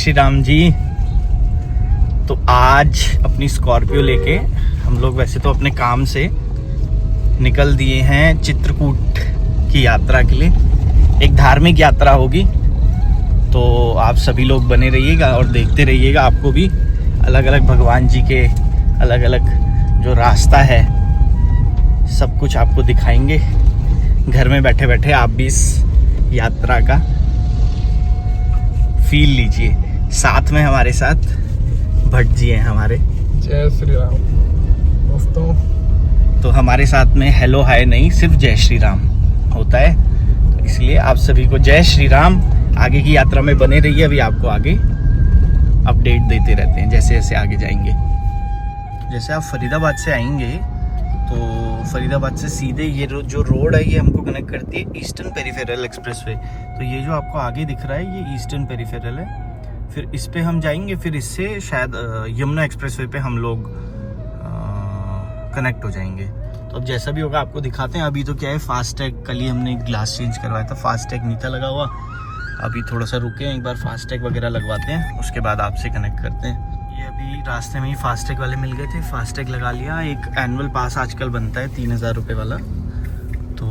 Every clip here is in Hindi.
श्री राम जी। तो आज अपनी स्कॉर्पियो लेके हम लोग वैसे तो अपने काम से निकल दिए हैं चित्रकूट की यात्रा के लिए। एक धार्मिक यात्रा होगी, तो आप सभी लोग बने रहिएगा और देखते रहिएगा। आपको भी अलग अलग भगवान जी के अलग अलग जो रास्ता है सब कुछ आपको दिखाएंगे। घर में बैठे बैठे आप भी इस यात्रा का फील लीजिए। साथ में हमारे साथ भट्ट जी हैं हमारे। जय श्री राम दोस्तों। तो हमारे साथ में हेलो हाय नहीं, सिर्फ जय श्री राम होता है, तो इसलिए आप सभी को जय श्री राम। आगे की यात्रा में बने रहिए, अभी आपको आगे अपडेट देते रहते हैं जैसे जैसे आगे जाएंगे। जैसे आप फरीदाबाद से आएंगे तो फरीदाबाद से सीधे ये जो रोड है ये हमको कनेक्ट करती है ईस्टर्न पेरिफेरल एक्सप्रेसवे। तो ये जो आपको आगे दिख रहा है ये ईस्टर्न पेरिफेरल है। फिर इस पे हम जाएंगे, फिर इससे शायद यमुना एक्सप्रेसवे पे हम लोग कनेक्ट हो जाएंगे। तो अब जैसा भी होगा आपको दिखाते हैं। अभी तो क्या है, फास्टैग कल ही हमने ग्लास चेंज करवाया था, फास्टैग नहीं था लगा हुआ। अभी थोड़ा सा रुके हैं, एक बार फास्टैग वगैरह लगवाते हैं, उसके बाद आपसे कनेक्ट करते हैं। ये अभी रास्ते में ही फास्टैग वाले मिल गए थे, फास्टैग लगा लिया। एक एनुअल पास आजकल बनता है 3000 रुपये वाला, तो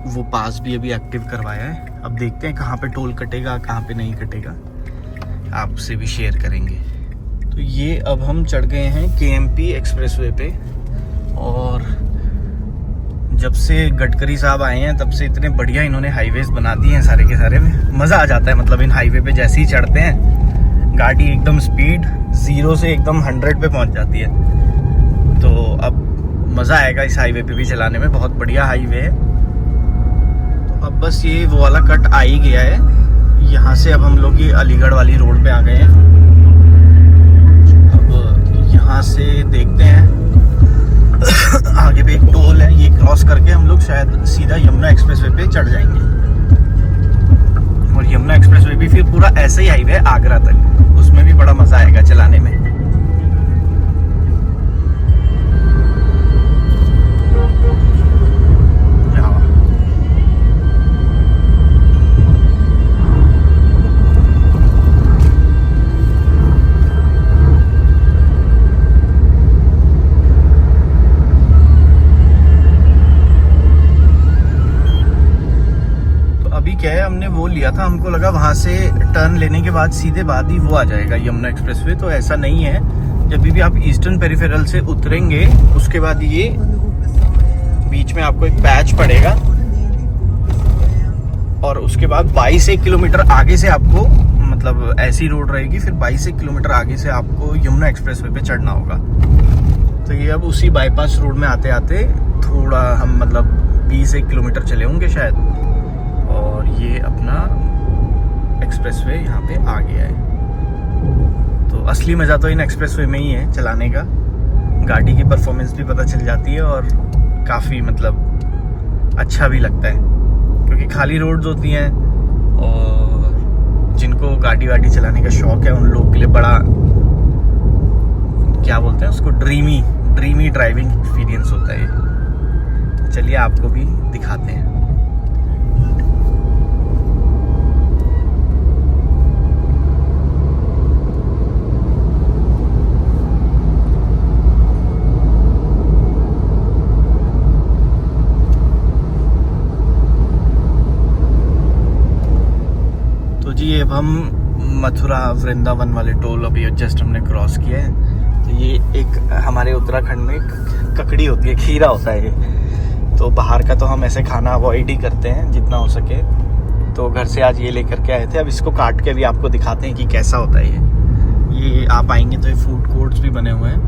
वो पास भी अभी एक्टिव करवाया है। अब देखते हैं कहाँ पे टोल कटेगा कहाँ पे नहीं कटेगा, आपसे भी शेयर करेंगे। तो ये अब हम चढ़ गए हैं KMP एक्सप्रेसवे पे, और जब से गडकरी साहब आए हैं तब से इतने बढ़िया इन्होंने हाईवेज बना दिए हैं सारे के सारे। मज़ा आ जाता है, मतलब इन हाईवे पे जैसे ही चढ़ते हैं गाड़ी एकदम स्पीड 0 से एकदम 100 पे पहुंच जाती है। तो अब मज़ा आएगा इस हाईवे पे भी चलाने में, बहुत बढ़िया हाईवे है। तो अब बस ये वो वाला कट आ ही गया है, यहाँ से अब हम लोग ये अलीगढ़ वाली रोड पे आ गए हैं। अब यहाँ से देखते हैं आगे पे एक टोल है, ये क्रॉस करके हम लोग शायद सीधा यमुना एक्सप्रेसवे पे चढ़ जाएंगे। और यमुना एक्सप्रेसवे भी फिर पूरा ऐसा ही हाईवे है आगरा तक, उसमें भी बड़ा मजा आएगा चलाने में। क्या है, हमने वो लिया था, हमको लगा वहां से टर्न लेने के बाद सीधे बाद ही वो आ जाएगा यमुना एक्सप्रेसवे। तो ऐसा नहीं है, जब भी आप ईस्टर्न पेरिफेरल से उतरेंगे उसके बाद ये बीच में आपको एक पैच पड़ेगा, और उसके बाद 22 किलोमीटर आगे से आपको, मतलब ऐसी रोड रहेगी, फिर 22 किलोमीटर आगे से आपको यमुना एक्सप्रेसवे पे चढ़ना होगा। तो ये अब उसी बाईपास रोड में आते आते थोड़ा हम मतलब 20 किलोमीटर चले होंगे शायद, और ये अपना एक्सप्रेसवे यहाँ पे आ गया है। तो असली मज़ा तो इन एक्सप्रेसवे में ही है चलाने का। गाड़ी की परफॉर्मेंस भी पता चल जाती है और काफ़ी मतलब अच्छा भी लगता है, क्योंकि खाली रोड्स होती हैं और जिनको गाड़ी वाड़ी चलाने का शौक है उन लोगों के लिए बड़ा, क्या बोलते हैं उसको, ड्रीमी ड्राइविंग एक्सपीरियंस होता है ये। चलिए आपको भी दिखाते हैं। जी अब हम मथुरा वृंदावन वाले टोल अभी जस्ट हमने क्रॉस किया है। तो ये एक हमारे उत्तराखंड में एक ककड़ी होती है, खीरा होता है ये। तो बाहर का तो हम ऐसे खाना अवॉइड ही करते हैं जितना हो सके, तो घर से आज ये लेकर के आए थे। अब इसको काट के भी आपको दिखाते हैं कि कैसा होता है ये आप आएंगे तो ये फूड कोर्ट्स भी बने हुए हैं,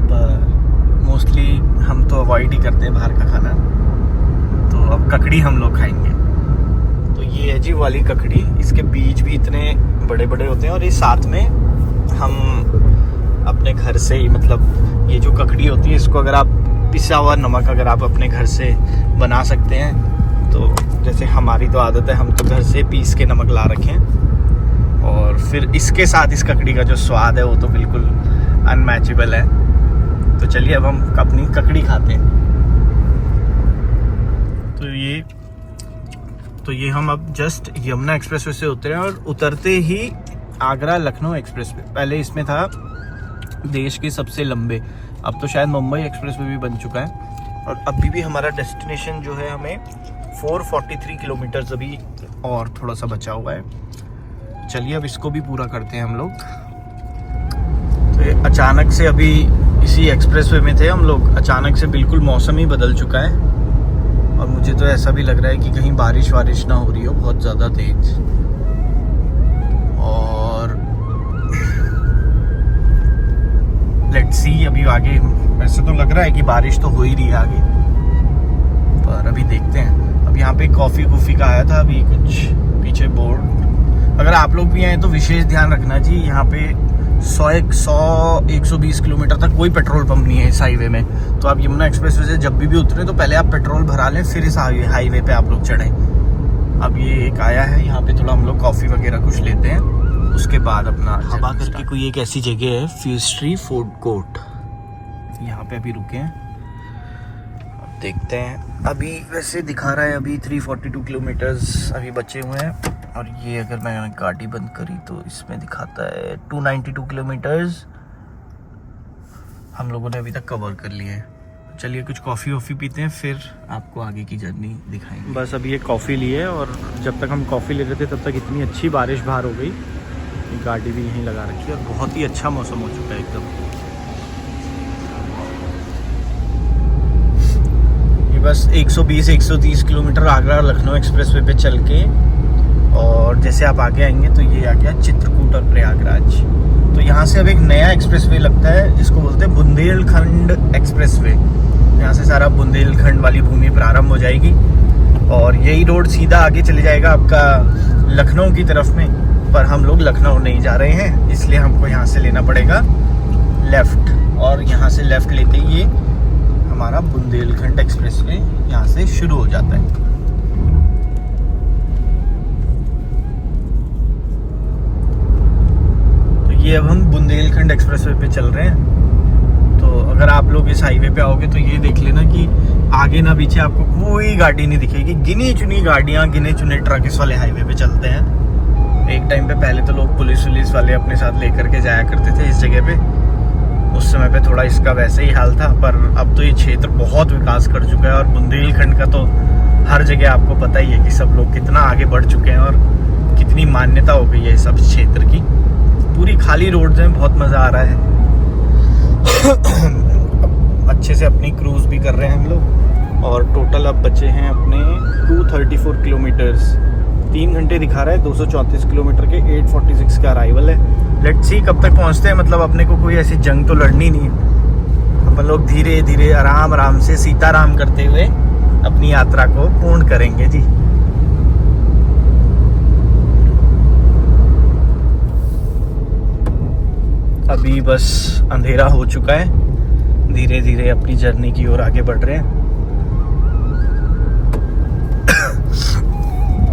पर मोस्टली हम तो अवॉइड ही करते हैं बाहर का खाना। तो अब ककड़ी हम लोग खाएंगे। ये है जी वाली ककड़ी, इसके बीज भी इतने बड़े बड़े होते हैं, और ये साथ में हम अपने घर से ही, मतलब ये जो ककड़ी होती है इसको अगर आप पिसा हुआ नमक अगर आप अपने घर से बना सकते हैं, तो जैसे हमारी तो आदत है, हम तो घर से पीस के नमक ला रखें, और फिर इसके साथ इस ककड़ी का जो स्वाद है वो तो बिल्कुल अनमैचेबल है। तो चलिए अब हम अपनी ककड़ी खाते हैं। तो ये हम अब जस्ट यमुना एक्सप्रेसवे से उतरे हैं, और उतरते ही आगरा लखनऊ एक्सप्रेस वे। पहले इसमें था देश के सबसे लंबे, अब तो शायद मुंबई एक्सप्रेस वे भी बन चुका है। और अभी भी हमारा डेस्टिनेशन जो है हमें 443 किलोमीटर्स अभी और थोड़ा सा बचा हुआ है। चलिए अब इसको भी पूरा करते हैं हम लोग। तो ये अचानक से अभी इसी एक्सप्रेस वे में थे हम लोग, अचानक से बिल्कुल मौसम ही बदल चुका है और मुझे तो ऐसा भी लग रहा है कि कहीं बारिश वारिश ना हो रही हो बहुत ज़्यादा तेज। और लेट्स सी अभी आगे, वैसे तो लग रहा है कि बारिश तो हो ही रही है आगे, पर अभी देखते हैं। अब यहाँ पे कॉफ़ी कूफ़ी का आया था अभी कुछ पीछे बोर्ड। अगर आप लोग भी आए तो विशेष ध्यान रखना जी, यहाँ पे 100-120 किलोमीटर तक कोई पेट्रोल पंप नहीं है इस हाईवे में। तो आप यमुना एक्सप्रेस वे से जब भी उतरे तो पहले आप पेट्रोल भरा लें, फिर इस हाईवे पे आप लोग चढ़ें। अब ये एक आया है, यहाँ पे थोड़ा हम लोग कॉफ़ी वगैरह कुछ लेते हैं, उसके बाद अपना हवा करके कोई एक ऐसी जगह है फ्यूस्ट्री फूड कोर्ट, यहाँ पे अभी रुके हैं। अब देखते हैं, अभी वैसे दिखा रहा है अभी 342 किलोमीटर्स अभी बचे हुए हैं। और ये अगर मैंने गाड़ी बंद करी तो इसमें दिखाता है 292 किलोमीटर्स हम लोगों ने अभी तक कवर कर लिए हैं। चलिए कुछ कॉफ़ी वॉफ़ी पीते हैं, फिर आपको आगे की जर्नी दिखाएंगे। बस अभी ये कॉफ़ी ली है और जब तक हम कॉफ़ी ले रहे थे तब तक इतनी अच्छी बारिश बाहर हो गई, गाड़ी भी यहीं लगा रखी है और बहुत ही अच्छा मौसम हो चुका है एकदम। ये बस 120-130 kilometre Agra Lucknow express way पे चल के, और जैसे आप आगे आएंगे तो ये आ गया चित्रकूट और प्रयागराज। तो यहाँ से अब एक नया एक्सप्रेस वे लगता है जिसको बोलते हैं बुंदेलखंड एक्सप्रेस वे। यहाँ से सारा बुंदेलखंड वाली भूमि प्रारंभ हो जाएगी और यही रोड सीधा आगे चले जाएगा आपका लखनऊ की तरफ में। पर हम लोग लखनऊ नहीं जा रहे हैं, इसलिए हमको यहाँ से लेना पड़ेगा लेफ़्ट, और यहाँ से लेफ़्ट लेते ही ये हमारा बुंदेलखंड एक्सप्रेस वे यहाँ से शुरू हो जाता है। तो ये अब हम बुंदेलखंड एक्सप्रेस वे पे चल रहे हैं। तो अगर आप लोग इस हाईवे पे आओगे तो ये देख लेना कि आगे ना पीछे आपको कोई गाड़ी नहीं दिखेगी, गिनी चुनी गाड़ियाँ, गिने चुने ट्रक इस वाले हाईवे पे चलते हैं। एक टाइम पे पहले तो लोग पुलिस वाले अपने साथ लेकर के जाया करते थे इस जगह पे, उस समय पे थोड़ा इसका वैसे ही हाल था। पर अब तो ये क्षेत्र बहुत विकास कर चुका है और बुंदेलखंड का तो हर जगह आपको पता ही है कि सब लोग कितना आगे बढ़ चुके हैं और कितनी मान्यता हो गई है सब क्षेत्र की। पूरी खाली रोड्स हैं, बहुत मज़ा आ रहा है। अच्छे से अपनी क्रूज़ भी कर रहे हैं हम लोग और टोटल अब बचे हैं अपने 234 किलोमीटर्स। 3 घंटे दिखा रहा है, 234 किलोमीटर के 846 का अराइवल है। लेट्स सी कब तक पहुंचते हैं। मतलब अपने को कोई ऐसी जंग तो लड़नी नहीं है, अपन लोग धीरे धीरे आराम आराम से सीताराम करते हुए अपनी यात्रा को पूर्ण करेंगे जी। अभी बस अंधेरा हो चुका है, धीरे धीरे अपनी जर्नी की ओर आगे बढ़ रहे हैं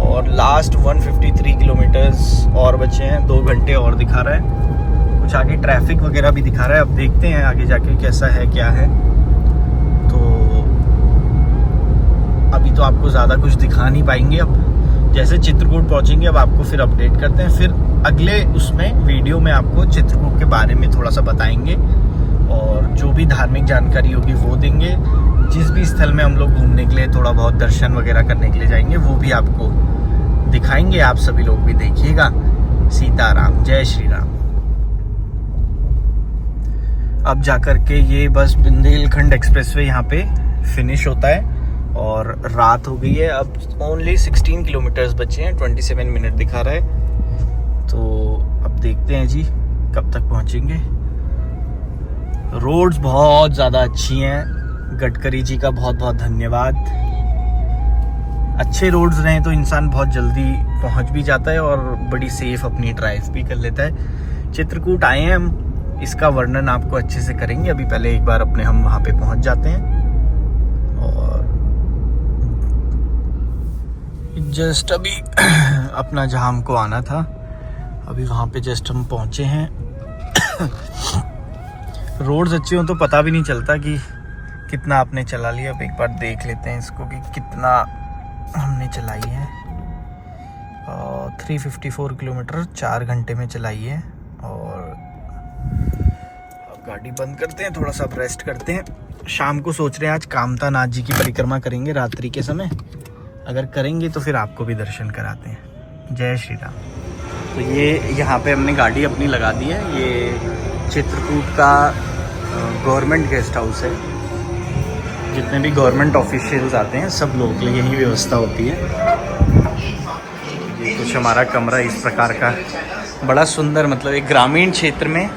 और लास्ट 153 किलोमीटर्स और बचे हैं, 2 घंटे और दिखा रहा है। कुछ आगे ट्रैफिक वगैरह भी दिखा रहा है, अब देखते हैं आगे जाके कैसा है क्या है। तो अभी तो आपको ज़्यादा कुछ दिखा नहीं पाएंगे, अब जैसे चित्रकूट पहुंचेंगे अब आपको फिर अपडेट करते हैं। फिर अगले उसमें वीडियो में आपको चित्रकूट के बारे में थोड़ा सा बताएंगे और जो भी धार्मिक जानकारी होगी वो देंगे। जिस भी स्थल में हम लोग घूमने के लिए थोड़ा बहुत दर्शन वगैरह करने के लिए जाएंगे वो भी आपको दिखाएंगे। आप सभी लोग भी देखिएगा। सीताराम, जय श्री राम। अब जाकर के ये बस बुंदेलखंड एक्सप्रेसवे यहाँ पे फिनिश होता है और रात हो गई है। अब ओनली 16 किलोमीटर्स बचे हैं, 27 मिनट दिखा रहा है। तो अब देखते हैं जी कब तक पहुँचेंगे। रोड्स बहुत ज़्यादा अच्छी हैं, गडकरी जी का बहुत बहुत धन्यवाद। अच्छे रोड्स रहें तो इंसान बहुत जल्दी पहुंच भी जाता है और बड़ी सेफ अपनी ड्राइव भी कर लेता है। चित्रकूट आए हैं हम, इसका वर्णन आपको अच्छे से करेंगे। अभी पहले एक बार अपने हम वहाँ पे पहुंच जाते हैं और जस्ट अभी अपना जहाँ हमको आना था अभी वहाँ पे जस्ट हम पहुँचे हैं। रोड्स अच्छे हों तो पता भी नहीं चलता कि कितना आपने चला लिया। अब एक बार देख लेते हैं इसको कि कितना हमने चलाई है। और और 354 किलोमीटर 4 घंटे में चलाई है। और अब गाड़ी बंद करते हैं, थोड़ा सा अब रेस्ट करते हैं। शाम को सोच रहे हैं आज कामता नाथ जी की परिक्रमा करेंगे रात्रि के समय। अगर करेंगे तो फिर आपको भी दर्शन कराते हैं। जय श्री राम। तो ये यहाँ पे हमने गाड़ी अपनी लगा दी है। ये चित्रकूट का गवर्नमेंट गेस्ट हाउस है। जितने भी गवर्नमेंट ऑफिशियल्स आते हैं सब लोग के लिए यही व्यवस्था होती है। ये कुछ हमारा कमरा इस प्रकार का, बड़ा सुंदर, मतलब एक ग्रामीण क्षेत्र में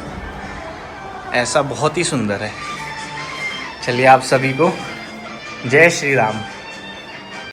ऐसा बहुत ही सुंदर है। चलिए आप सभी को जय श्री राम।